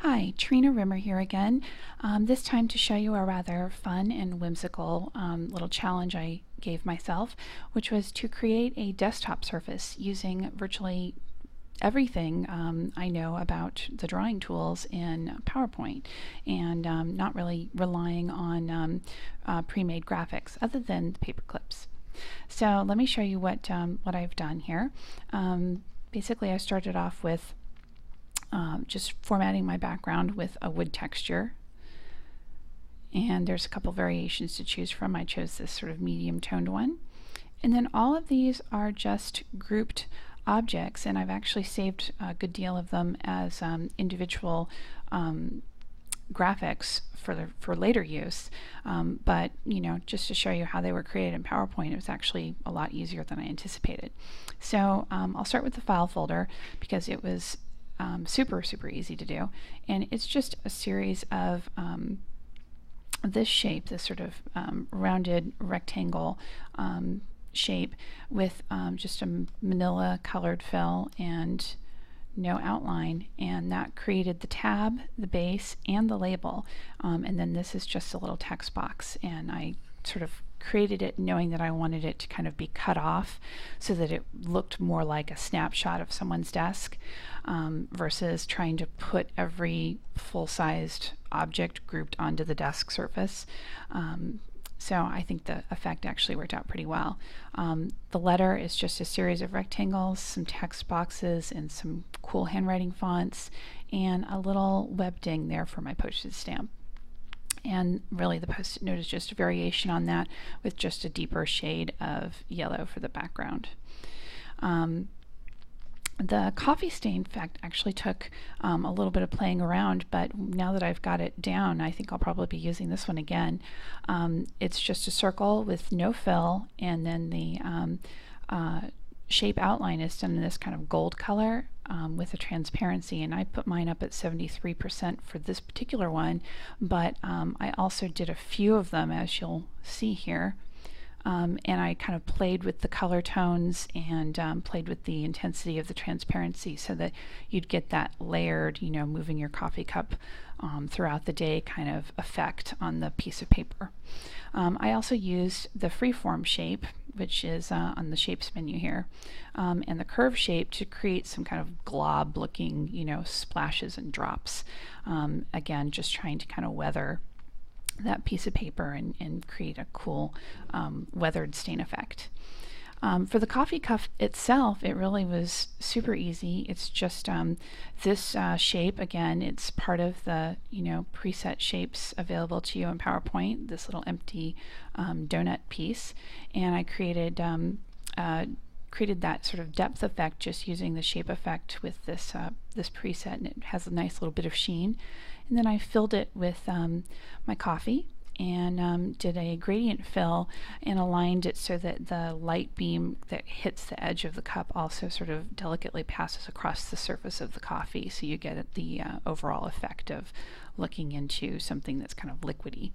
Hi, Trina Rimmer here again, this time to show you a rather fun and whimsical little challenge I gave myself, which was to create a desktop surface using virtually everything I know about the drawing tools in PowerPoint, and not really relying on pre-made graphics other than the paper clips. So let me show you what I've done here. Basically, I started off with just formatting my background with a wood texture, and there's a couple variations to choose from. I chose this sort of medium toned one, and then all of these are just grouped objects, and I've actually saved a good deal of them as individual graphics for later use, but you know, just to show you how they were created in PowerPoint, it was actually a lot easier than I anticipated. So I'll start with the file folder because it was super easy to do, and it's just a series of this shape, this sort of rounded rectangle shape with just a manila colored fill and no outline, and that created the tab, the base, and the label, and then this is just a little text box, and I sort of created it knowing that I wanted it to kind of be cut off so that it looked more like a snapshot of someone's desk, versus trying to put every full-sized object grouped onto the desk surface. So I think the effect actually worked out pretty well. The letter is just a series of rectangles, some text boxes, and some cool handwriting fonts, and a little web ding there for my postage stamp. And really the post-it note is just a variation on that with just a deeper shade of yellow for the background. The coffee stain effect actually took a little bit of playing around, but now that I've got it down, I think I'll probably be using this one again. It's just a circle with no fill, and then the shape outline is done in this kind of gold color with a transparency, and I put mine up at 73% for this particular one, but I also did a few of them, as you'll see here. And I kind of played with the color tones and played with the intensity of the transparency so that you'd get that layered, you know, moving your coffee cup throughout the day kind of effect on the piece of paper. I also used the freeform shape, which is on the shapes menu here, and the curve shape to create some kind of glob looking, you know, splashes and drops. Again, just trying to kind of weather that piece of paper and create a cool weathered stain effect. For the coffee cup itself, it really was super easy. It's just this shape. Again, it's part of the, you know, preset shapes available to you in PowerPoint, this little empty donut piece, and I created that sort of depth effect just using the shape effect with this this preset, and it has a nice little bit of sheen. And then I filled it with my coffee and did a gradient fill and aligned it so that the light beam that hits the edge of the cup also sort of delicately passes across the surface of the coffee, so you get the overall effect of looking into something that's kind of liquidy.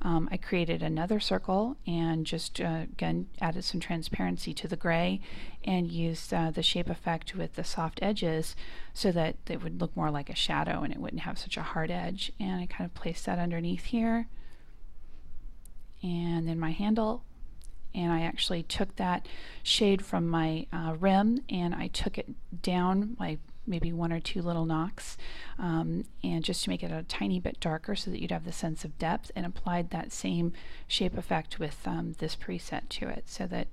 I created another circle and just again added some transparency to the gray and used the shape effect with the soft edges so that it would look more like a shadow and it wouldn't have such a hard edge. And I kind of placed that underneath here, and then my handle, and I actually took that shade from my rim and I took it down like maybe one or two little knocks, and just to make it a tiny bit darker so that you'd have the sense of depth, and applied that same shape effect with this preset to it so that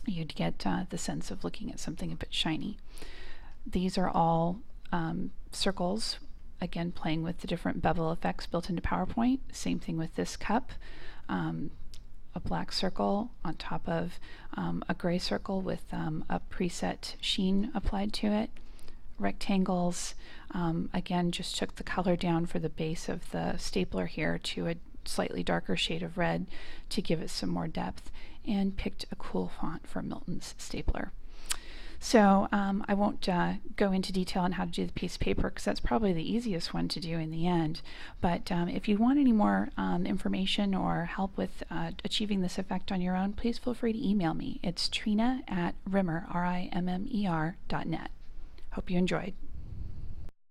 you'd get the sense of looking at something a bit shiny. These are all circles, again playing with the different bevel effects built into PowerPoint. Same thing with this cup. A black circle on top of a gray circle with a preset sheen applied to it. Rectangles, again just took the color down for the base of the stapler here to a slightly darker shade of red to give it some more depth, and picked a cool font for Milton's stapler. So I won't go into detail on how to do the piece of paper because that's probably the easiest one to do in the end. But if you want any more information or help with achieving this effect on your own, please feel free to email me. It's Trina@rimmer, RIMMER.net. Hope you enjoyed.